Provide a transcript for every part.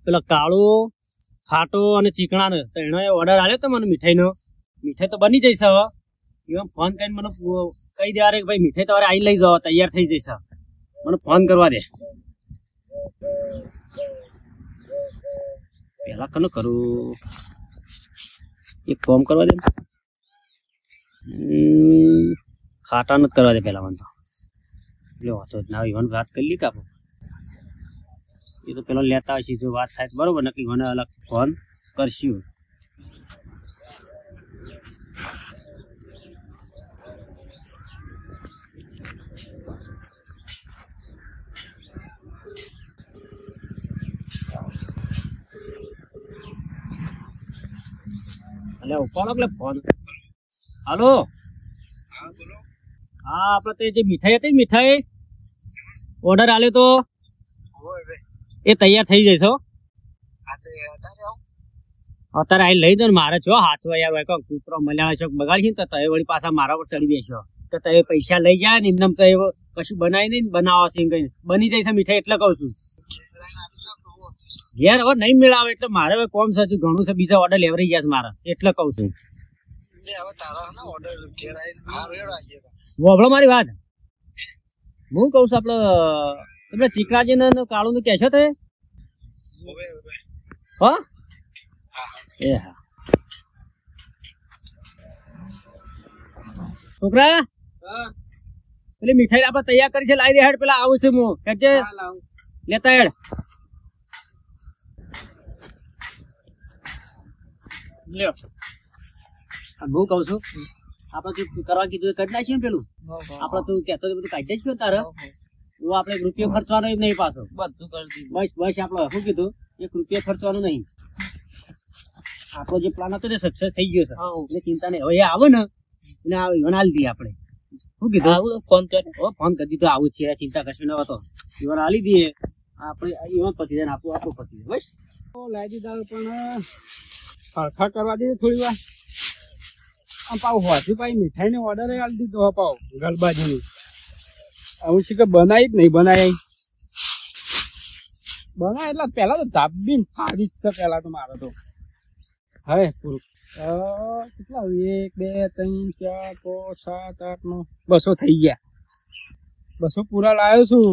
પેલા કાળું ખાટો અને ચીકણા ને એનો ઓર્ડર આવ્યો તો મને મીઠાઈનો. મીઠાઈ તો બની જઈશ હવે. એમ ફોન કરીને મને કહી દેવા કે ભાઈ મીઠાઈ તમારે આવી લઈ જાઓ, તૈયાર થઈ જઈશ. મને ફોન કરવા દે. પેલા કનો કરું, એક ફોન કરવા દે. ખાટા નથી કરવા દે પેલા મને તો. લ્યો તો ના ઈવન વાત કરી લી કાપો. એ તો પેલો લેતા હશે, જો વાત થાય બરોબર, નક્કી મને અલગ ફોન કરશું. અલે ઉપાડો એટલે ફોન. હાલો, હા આપડે તો જે મીઠાઈ હતી, મીઠાઈ ઓર્ડર આલ્યો તો એ તૈયાર થઈ જઈશ. અત્યારે આઈ લઈ દો ને. મારે જો હાચવા યાર હોય કૂતરો મલાણા ચોક બગાડી તો તમે વળી પાછા મારા પર ચડી બેસો તો તમે પૈસા લઈ જાય ને એમને તો એવો કશું બનાવી નહીં બનાવો છે કઈ બની જાય છે મીઠાઈ. એટલે કઉ છું ઘેર હવે નહીં મેળાવે એટલે મારે હવે કોમ છે ઘણું છે, બીજા ઓર્ડર લેવરાઈ ગયા છે મારે. એટલે કઉ છું વોભળો મારી વાત. હું કઉ છું આપડે ચીકરાજી ને કાળું ને કેશો તે હા એ હા છોકરા પેલી મીઠાઈ આપડે તૈયાર કરી છે, લાવી દે હેડ. પેલા આવું છે હું હેડ લેતા હેડ. લ્યો હું કઉ છું આપડે કરવા કીધું કરી નાખીએ ને પેલું. આપડે તું કેતો બધું કાઢી જ તારે આપડે રૂપિયો ખર્ચવાનો નહીં પાછો. બધું કરી બસ બસ આપડે શું કીધું એક રૂપિયો ખર્ચવાનો નહીં. આપણો જે પ્લાન હતો ને સક્સેસ થઈ ગયો છે એટલે ચિંતા નહીં. હવે એ આવે ને એને હાલ દઈએ આપડે. શું કીધું ફોન કરી દીધો આવું છે, ચિંતા કશું ન હતો. ઈવન હાલી દઈએ આપડે. ઈવન પતી જાય આપણું આપણું પતી જાય બસ. લાવી દીધા પણ ખરખા કરવા દઈએ થોડી વાર. પાવ હોથી પાઈ મીઠાઈ ને ઓર્ડર આલી દીધો પાવ ગલબાજી. આવું છે કે બનાવી જ નહીં બનાય એટલે પેલા તો ધાબી ફાડી જ છે પેલા તો મારે તો. હવે પૂરું કેટલા 1 2 3 4 5 7 8 9 200 થઈ ગયા. 200 પૂરા લાવ્યો છું.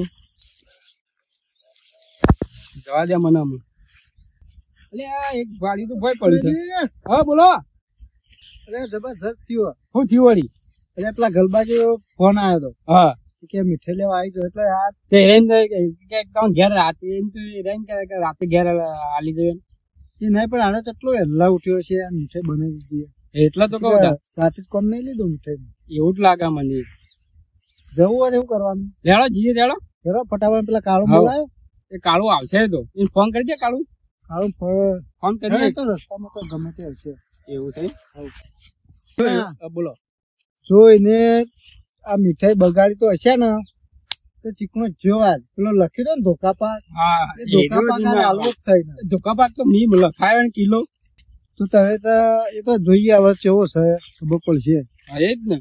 જવા દે મને. એટલે આ એક ગાડી તો ભય પડી છે. હા બોલો. અરે જબરજસ્ત થયો. શું થયું વળી? એટલે પેલા ગલબાજી ફોન આવ્યો હતો. હા કે મીઠાઈ લેવા આવી ગયો એટલે ઘેર રાતે રાતે ઘેર આલી ગયો એ નહીં. પણ આને કેટલો વહેલા ઉઠ્યો છે, મીઠાઈ બનાવી દીધી એટલે તો કહું રાતે જ કોમ નહીં લીધું મીઠાઈ. એવું જ લાગે મને. જવું હોય એવું કરવાનું. લેડો જીએ લેડો ફટાફટ. પેલા કાળું બોલાયો એ કાળું આવશે તો એ ફોન કરી દે. કાળું ફોન કરી તો રસ્તામાં તો ગમે તે આવશે. એવું થઈ બોલો. જોઈને આ મીઠાઈ બગાડી તો હશે ને તો ચીકણો જોવા પેલો લખી દો ને ધોકા પાક. ધોકા પાક તો મી લખાય ને કિલો તો તમે તો એ તો જોઈએ હવે કેવો છે ખબર પડશે. એ જ ને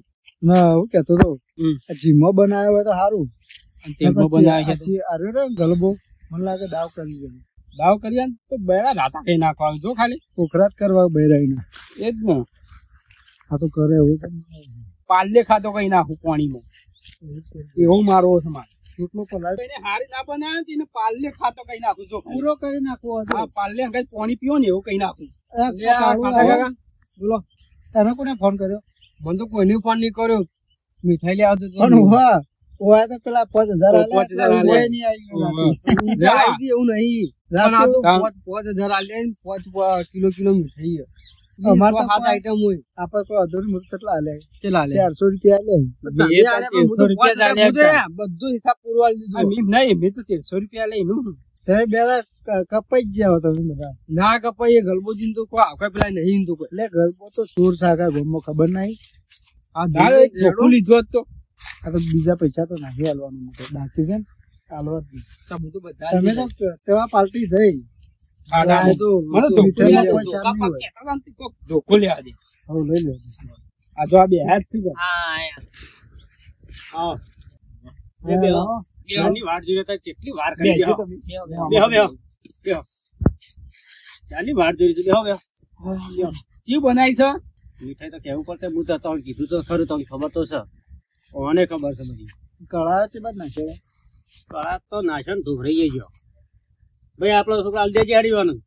ના હું કેતો તો જીમો બનાવ્યો હોય તો સારું. ગલબો મને લાગે દાવ કરી દે. દાવ કરીએ તો બેડા રાતા કઈ નાખવા જો ખાલી કોકરાત કરવા બેરાઈ. એ જ ને આ તો કરે એવું પાલે ખાતો કઈ નાખું પાણીમાં. એવું મારવો છે મારે. હારી ના બનાવે એને પાલે ખાતો કઈ નાખું. જો પૂરો કરી નાખવો પાલે પાણી પીવો ને એવું કઈ નાખું. બોલો તને કોને ફોન કર્યો? મને તો કોઈને ફોન નહીં કર્યો. મીઠાઈ લેવા તો પેલા 5000 એવું નહીં. 5000 આલે 5 કિલો મીઠાઈ. અમારે તો 7 આઈટમ હોય. આપડે કોઈ અધૂરી મૂર્ત કેટલા આલે? 400 રૂપિયા આલે. બધું હિસાબ પૂરો આલી દીધો. નહીં મેં તો 1300 રૂપિયા લઈ નું. તમે બે કપાઈ જ જાવ તમે બધા. ના કપાઈ. એ ગલબો જીન તો કોઈ પેલા નહીં તો એટલે ગલબો તો સુર સાગર ગમો ખબર નહીં. લીધો તો આ તો બીજા પૈસા તો નાખી હાલવાનું બાકી છે ને હાલવા. તમે તો તેવા પાર્ટી જઈ ધોકો લેવા દે. લઈ લો આ જો આ બે હાથ છે. વાટ જોઈ કેટલી વાર કરી. ચાલી વાર જોઈ છે હવે શું બનાવી છે મીઠાઈ તો કેવું પડશે હું તો તમને કીધું તો ખરું તમને ખબર તો છે કોને ખબર છે બધી કળા છે બાદ નાખે કળા તો નાશે ને ધોભરાઈ ગયો ભાઈ આપણો છોકરો હાલ દેજે હાડીવાનું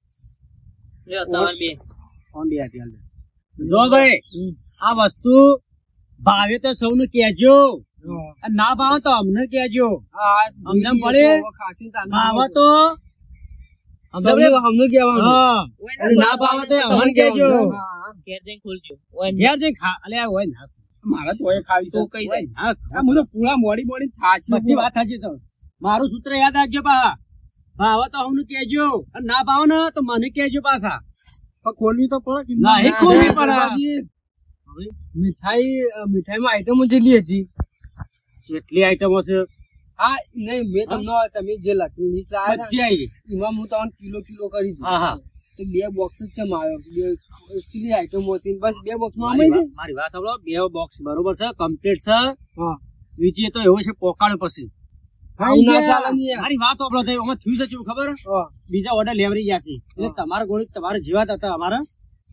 જો ભાઈ આ વસ્તુ ભાવે તો સૌને કહેજો અને ના ભાવે તો અમને કહેજો અમને પડે ભાવે તો અમને કહેવાનું હા અને ના ભાવે તો અમને કહેજો ઘેર જઈને ખા અલ્યા હોય ના મારા તો ખાવી તો કઈ હોય જાય ના હું તો પૂરા મોડી થાકી બધી વાત સાચી તો મારું સૂત્ર યાદ રાખજો પાછા ભાવે તો અમને કહેજો અને ના ભાવે ને તો મને કહેજો પાછા ખોલવી તો પડે કે નહીં ખોલવી પડે મીઠાઈમાં આઈટમો જેટલી હતી જેટલી આઈટમો છે હા નહીં મેં તમને તમે જે લખી લિસ્ટ લાવ્યા બધી આવી એમાં હું તમને કિલો કરી દીધું હા હા તો 2 બોક્સ જ છે મારો એકચ્યુઅલી આઈટમો હતી બસ 2 બોક્સમાં મારી વાત સાંભળો 2 બોક્સ બરોબર છે કમ્પ્લીટ છે હા બીજી તો એવું છે પોકાળ પછી મારી વાત સાંભળો તો એમાં થયું છે શું ખબર બીજા ઓર્ડર લેવરી ગયા છે એટલે તમારા ગોળી તમારે જીવાત હતા અમારા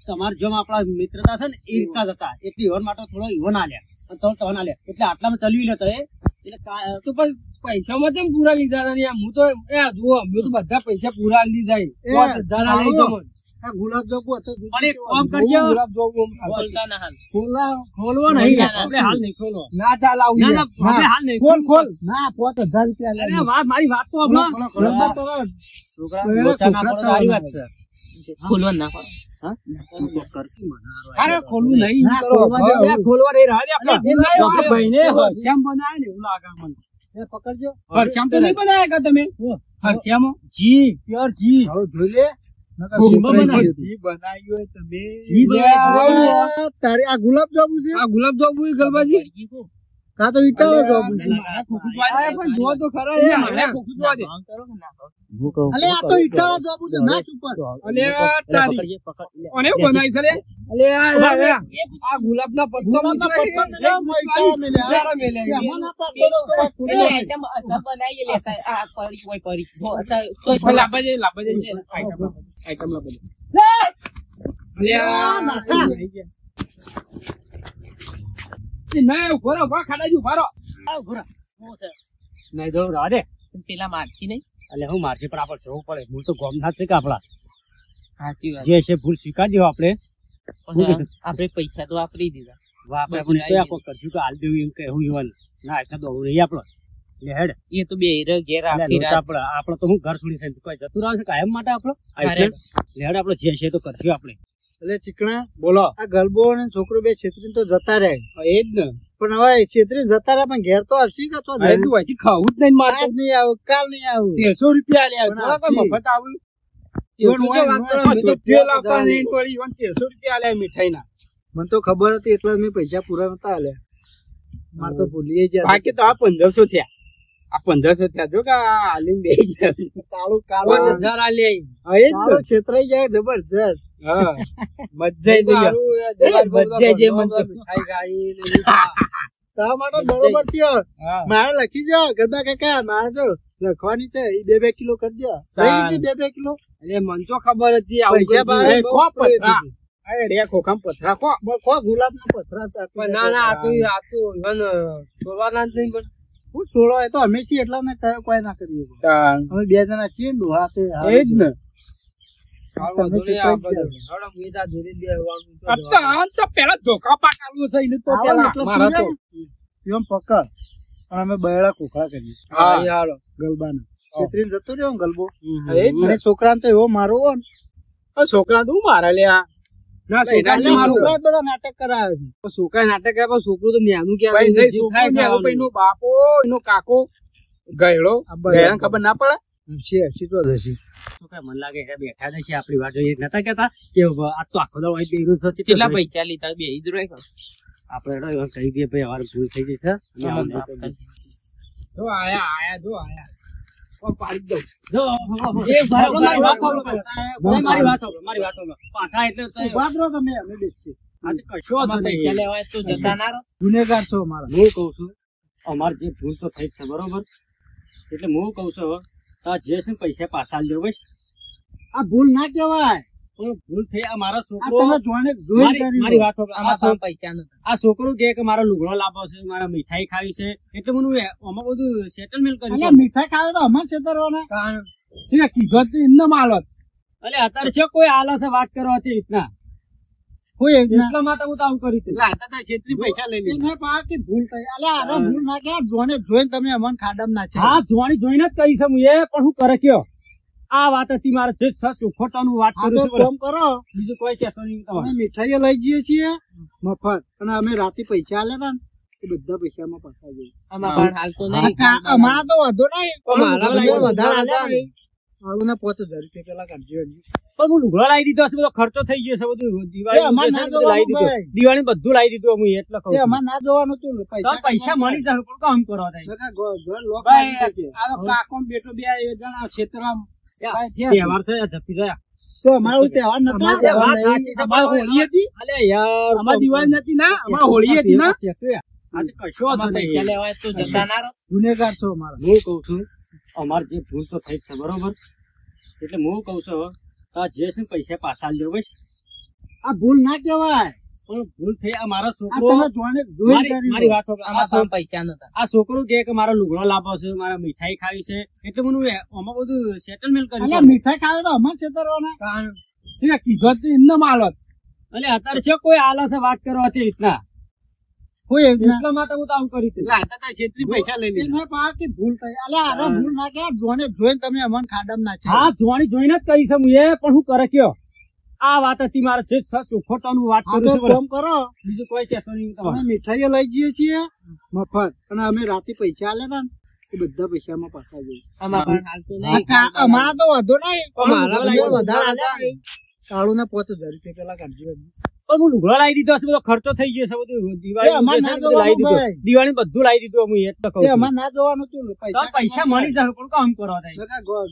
તમારે જેમ આપણા મિત્રતા છે ને એ રીતના જ હતા એટલે ઈવન માટે થોડો ઈવન આલ્યા તો ના લે એટલે આટલામાં ચલવી લેતો એટલે તો પણ પૈસામાં કેમ પૂરા લીધા હતા યાર હું તો જુઓ અમે તો બધા પૈસા પૂરા લીધા 5000 લઈ દઉં ગુલાબ જાંબુ હતો કામ કરજો ગુલાબ જાંબુ ખોલવો નહીં આપણે હાલ નહીં ખોલો ના ચાલ આવું ના આપણે હાલ નહીં ખોલ ના 5000 રૂપિયા અરે વાત મારી વાત તો આપણો છોકરા લોચા ના પડો સારી વાત છે ખોલવા ના અરે ખોલવું નહીં ખોલવા નહીં રાહ દે આપણે ભાઈને હરશ્યામ બનાવે ને એવું લાગે મને પકડજો હરશ્યામ તો નહીં બનાવ્યા કા તમે હરશ્યામ જી પ્યોર જી જોઈ લે તારે આ ગુલાબ જાંબુ છે આ ગુલાબ જાંબુ ગલબાજી કા તો ઈટાળો જાંબુ છે પણ જો તો ખરા અલે આ તો ઈટાળો જાંબુ છે ના ઉપર અલે તારી ઓને બનાવી છે અલે આ ગુલાબના પત્તા મેલે મના પત્તો આઈટમ અસર બનાવી લેતા આ પરી કોઈ પરી લાબજે આઈટમ લાબજે નહીં ઉભો રહો ખાડા જુ ભારો નહીં તો રાહ દે પેલા મારથી નહીં એટલે હું મારશે પણ આપણે જવું પડે ભૂલ તો ગોમના છે કે આપડા સાચી વાત જે છે ભૂલ સ્વીકારજો આપણે આપણે પૈસા તો વાપરી દીધા આપણે પણ કયા કોઈ કરશું કે હાલ દેવું એમ કહેવું ઈવન ના એટલે દોડું રહી આપડે લે હેડ એ તો બે ઘેર આખી રાત આપડે તો હું ઘર છોડી છે કોઈ જતું રહે છે કાયમ માટે આપડે લેડ આપડે જે છે તો કરશું આપણે એટલે ચીકણા બોલો આ ગલબો અને છોકરો બે છેતરી તો જતા રહે એ જ ને પણ હવે છેતરી જતા રહે પણ ઘેર તો આવશે કે તો ખાવું જ નહીં મારે નહીં આવું કાલ નહીં આવું 300 રૂપિયા લે મફત આવું મીઠાઈ ના મને તો ખબર હતી એટલે મેં પૈસા પૂરા નતા આલ્યા મારે તો ભૂલી ગયા બાકી તો આ 1500 થયા આ 1500 થયા જો કે આલીમ બે કાળું 5000 આલ્યા છેતરાઈ જાય જબરજસ્ત હા મજા આવી માટે બરોબર થયો મારે લખી દો ગરબા કાકા મારે તો લખવાની છે 2 કિલો કરી દો 2 કિલો એટલે મન તો ખબર હતી ગુલાબ ના પથરા ના ના છોડવાના જ નહીં પણ હું છોડો એ તો અમે છીએ એટલા ને કોઈ ના કરીએ અમે 2 જણા છીએ એ જ ને પેલા ધોકા પાકાલું છે પકડ અમે બહેડા કોખડા કરીએ ગલબાના છેતરીને જતો રહ્યો ગલબો અને છોકરાને તો એવો મારો ને છોકરા તો મારે લ્યા બધા નાટક કરાવે છે છોકરા નાટક કરે પણ છોકરું તો ન્યાનું કહેવાય એનો બાપો એનો કાકો ગયડો ખબર ના પડે મને લાગે કે બેઠા છે આપડી વાત જોઈએ નતા કેતા કે આ તો આખો દાડો કેટલા પૈસા લીધા બે આપડે કહી દઈએ ભાઈ અમારે ભૂલ થઈ ગઈ છે જો આયા પાડી દઉં મારી વાત પાછા એટલે તમે અમે બેસીએ પૈસા લેવાય તો જતા ના રહો ગુનેગાર છો અમારા હું કઉ છું અમારે જે ભૂલ તો થઈ છે બરોબર એટલે હું કઉ છું જે છે પૈસા પાછા લેવો આ ભૂલ ના કહેવાય. પણ ભૂલ થઈ આ મારો આ છોકરો તમે જોઈને જોઈને મારી કર્યું. વાત સાંભળો. આમાં પણ પૈસા નતા. આ છોકરો કહે કે મારો લુગડો લાવવો છે, મારા મીઠાઈ ખાવી છે, એટલે મને આમાં બધું સેટલમેન્ટ અલ્યા કર્યું. મીઠાઈ ખાવે તો અમારે છેતરવાના. ઠીક છે, કીધું તો એમને માલત એટલે અત્યારે છે કોઈ આલે છે વાત કરવા હતી રીતના, કોઈ એવી રીતના. એટલા માટે હું તો આવું કર્યું હતું. પૈસા લઈ એ નહીં પણ આ કે ભૂલ થઈ. અલ્યા આને ભૂલ ના કહેવાય. જોઈને તમે અમને ખાડામાં નાખ્યા. હા જોવાની જોઈને જ કરી છે હું એ, પણ હું કરે કયો આ વાત હતી મારે જે ખોટાનું વાત આ કરું તો છું. કામ કરો. બીજું કોઈ કહેતો નહીં તમારે. અમે મીઠાઈઓ લઈ જઈએ છીએ મફત, અને અમે રાતે પૈસા આલ્યા હતા ને એ બધા પૈસામાં પાછા જઈએ. આમાં પણ હાલ તો નહીં. અમારા તો વધુ નહીં, પણ મારા તમે લઈ વધારે લીધા આલ્યા નહીં. મારું ના 5000 રૂપિયા પેલા કાઢજો હજી. પણ હું લુગડો લાવી દીધો હશે, બધો ખર્ચો થઈ ગયો છે, બધું એ અમારે ના જોવાનું ભાઈ. દિવાળી બધું લાવી દીધું હું એટલે કહું એ છું. અમારે ના જોવાનું હતું. તો પૈસા મળી જશે પણ કામ કરો થાય. ઘર લોક ભાઈ, આવી જશે. આ તો કાકો ને બેટો બે જણા ક્ષેત્રમાં ભાઈ થયા. તહેવાર છે જપી ગયા. તો અમારું તહેવાર નતા. એ વાત સાચી છે, અમારે હોળી હતી. અલે યાર અમારે દિવાળી નથી ના, અમારે હોળી હતી ના. આજે કશો વાંધો આમાં પૈસા નહીં. લેવાય તો જતા ના રહો. ગુનેગાર છો અમારા. હું કઉ છું અમારે જે ભૂલ તો થઈ જ છે બરોબર, એટલે હું કઉ છું હવે તો આ જે છે ને પૈસા પાછા આલજો બસ. આ ભૂલ ના કહેવાય. પણ ભૂલ થઈ આ મારો આ છોકરો તમે જોઈને જોઈને મારી કર્યું. વાત સાંભળો. આમાં પણ પૈસા નતા. આ છોકરો કહે કે મારો લુગડો લાવવો છે, મારા મીઠાઈ ખાવી છે, એટલે મને આમાં બધું સેટલમેન્ટ અલ્યા કર્યું. મીઠાઈ ખાવે તો અમારે છેતરવાના. ઠીક છે, કીધું તો એમને માલત. એટલે અત્યારે છે કોઈ આલે છે વાત કરવા હતી રીતના, કોઈ એવી રીતના. એટલા માટે હું તો આવું કર્યું હતું. પૈસા લઈ એ નહીં પણ આ કે ભૂલ થઈ. અલ્યા આને ભૂલ ના કહેવાય. જોઈને તમે અમને ખાડામાં નાખ્યા. હા જોવાની જોઈને જ કરી છે હું એ, પણ હું કરે કયો આ વાત હતી મારે જે ખોટાનું વાત આ કરું તો છું. કામ કરો. બીજું કોઈ કહેતો નહીં અમે તમારે. મીઠાઈઓ લઈ જઈએ છીએ મફત, અને અમે રાતે પૈસા આલ્યા હતા ને એ બધા પૈસામાં પાછા જઈએ. આમાં પણ હાલ તો નહીં. અમારા તો વધુ નહીં, પણ મારા તમે લઈ વધારે આલ્યા નહીં. કાળું ના 5000 રૂપિયા પેલા કાઢજો હજી. પણ હું લુગડો લાવી દીધો હશે, બધો ખર્ચો થઈ ગયો છે, બધું એ દિવાળી અમારે ના જોવાનું ભાઈ. દિવાળી બધું લાવી દીધું હું એટલે કહું એ છું. અમારે ના જોવાનું હતું. તો પૈસા મળી જશે પણ કામ કરો થાય.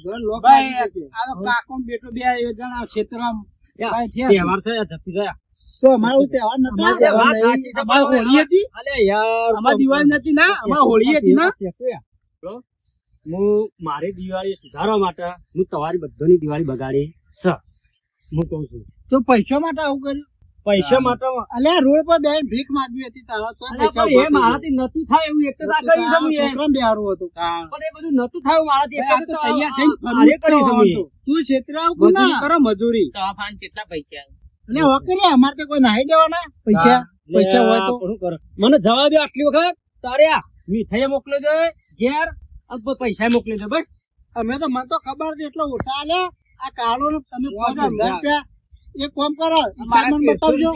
ઘર લોક ભાઈ, આવી જશે. આ તો કાકો ને બેટો બે જણા ક્ષેત્રમાં ભાઈ થયા. તહેવાર છે જપી ગયા. તો અમારું તહેવાર નતા. એ વાત સાચી છે, અમારે હોળી હતી. અલે યાર અમારે દિવાળી નથી ના, અમારે હોળી હતી ના. હું મારી દિવાળી સુધારવા માટે હું તમારી બધાની દિવાળી બગાડી છે. હું કઉ છું તો પૈસા માટે આવું કર્યું. પૈસા માટે અલ્યા રોડ પર બેન ભીખ માંગવી હતી તારા તો અલા, પૈસા પણ એ ઉભા મારાથી નતું થાય એવું એક તો ના કરી છે મેં. છોકરાને બેહારવું હતું. પણ એ બધું નતું થાય એવું મારાથી એક ભાઈ, આ તો તો તૈયાર થઈને ફરવું આરે જ કરી છે છે મેં. તું છેતરા આવું ના કરો મજૂરી. દવાખાને કેટલા પૈસા આવે? એટલે વકરે અમારે તો કોઈ નાહી દેવાના પૈસા. પૈસા હોય તો શું કરે? મને જવા દે આટલી વખત તારે આ મીઠાઈ મોકલી દે ઘેર અને પૈસા મોકલી દે બસ. અમે તો મને તો ખબર હતી એટલો ઓછા આલે. આ કાળો ને તમે 5000 રૂપિયા એક કામ કરો, હિસાબમાં બતાવજો.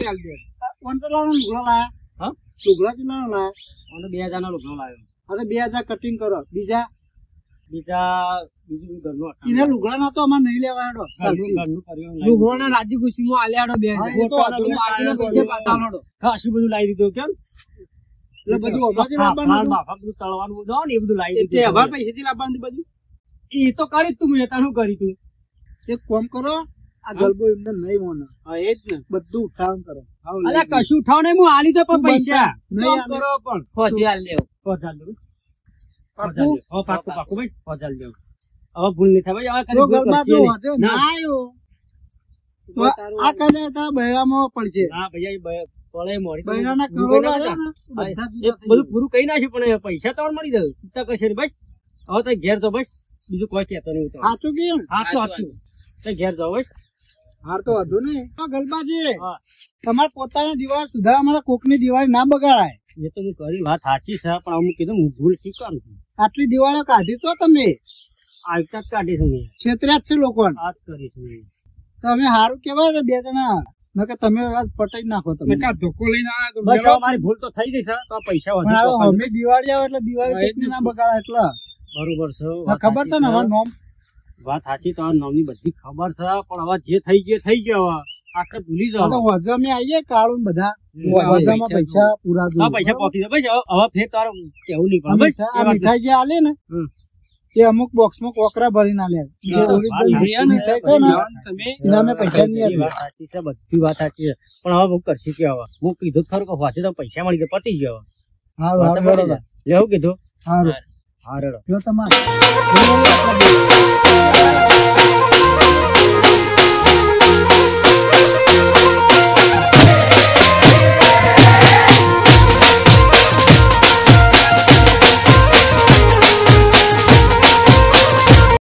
કોન્ટ્રાક્ટરનો લુગડો લાયા. હા? લુગડા કેટલાનો લાયા? અને 2000 નો લુગડો લાવ્યો. આ તો 2000 કટિંગ કરો. બીજું ઘરનું એને લુગડા ના તો અમારે નહીં લેવા હેડો. ઘરનું કર્યું લાવી લુગડોના રાજી ખુશીમાં આલ્યાડો બે હા, હજાર. એ તો વાંધો નહીં. બાકીના પૈસા પાછા આલોડો. ખાસું બધું લાવી દીધું કેમ એટલે બધું અમારથી લાવવાનું હતું. બાફા બધું તળવાનું બધું આવે ને એ બધું લાવી એ દીધું. તહેવાર પૈસેથી લાવવાનું બધું. એ તો કરી જ તું મેં તારું કરી તું. એક કામ કરો, આ ગલબો એમને નહીં મોને હા એ જ ને. બધું ઉઠાવન કરો. અલ્યા કશું ઉઠાવ નહીં, હું આલી દો પણ તું પૈસા બનતા. નહીં કામ કરો પણ ફોજી આલ લેવો. પહોંચાડ દઉં. પાકું? હો, પાકું પાકું ભાઈ પહોંચાડ દઉં. હવે ભૂલ નહીં થાય ભાઈ, હવે જો કદી ભૂલ ગલબા કરશી જો નહીં. હજુ ના, ના આવ્યો તો આ કદાચ તારા બૈરામાં પડશે. ના ભૈયા એ પળે મોડી તો બૈરાના હું કરોડો કઈ ના આવ્યા કરતા. ને, બધા એ જુદા થઈ બધું ગયા. પૂરું કઈ નાખ્યું પણ એ પૈસા તમારે મળી જાય, ચિંતા કરશે નહીં બસ. હવે તો ઘેર જાઓ બસ, બીજું કોઈ કહેતો નહીં. હું તો. સાચું કહ્યું ને? હા તો સાચું. તો ઘેર જાઓ બસ. હાર તો વધુ નહીં. આ ગલબાજી હા. તમારે પોતાની દિવાળી સુધારવા માટે કોકની દિવાળી ના બગાડાય. એ તો હું કરી વાત સાચી છે, પણ હું કીધું હું ભૂલ સ્વીકારું છું. આટલી દિવાળીઓ કાઢી તો તમે આજકા જ કાઢી છું મેં. છેતર્યા જ છે લોકોને. આ જ કરી છું મેં. તો અમે સારું કેવાય ને બે જણા નકર તમે આજ પટાઈ જ નાખો તમે. નકા ધોકો લઈને આયા તો બસ હવે મારી ભૂલ તો થઈ ગઈ છે, તો આ પૈસા પણ વધુ આ અમે દિવાળી આવે એટલે દિવાળી કોકની ના બગાડાય એટલે બરોબર છે. આ ખબર છે ને અમારું નામ વાત સાચી, તમારા નામની બધી ખબર છે, પણ હવે જે થઈ ગયું થઈ ગયો. હવે આખરે ભૂલી આ તો જાઓ. વજમે આવીએ કાળું ને બધા હમ. વજામાં પૈસા પૂરા હા, જોઈએ. પૈસા પહોંચી જાય. બસ હવે ફેર તારું કેવું નહીં આ પડે. બસ, મીઠાઈ- આ એ વાત મીઠાઈ જે આલે ને હમ. તે અમુક બોક્સમાં કોકરા ભરીને આલે. જે હા, original હા, મીઠાઈ છે ને તમે એના અમે પૈસા નહીં બધી આપ્યા. વાત સાચી છે, બધી વાત સાચી છે, પણ હવે હું કરશું કે હવે હું કીધું ખરું કે વાંચે તો પૈસા મળી ગયા, પતી ગયો. હારું હારું હવે બરોબર. લેવું કીધું. હારું હા રેડો. જો તમારે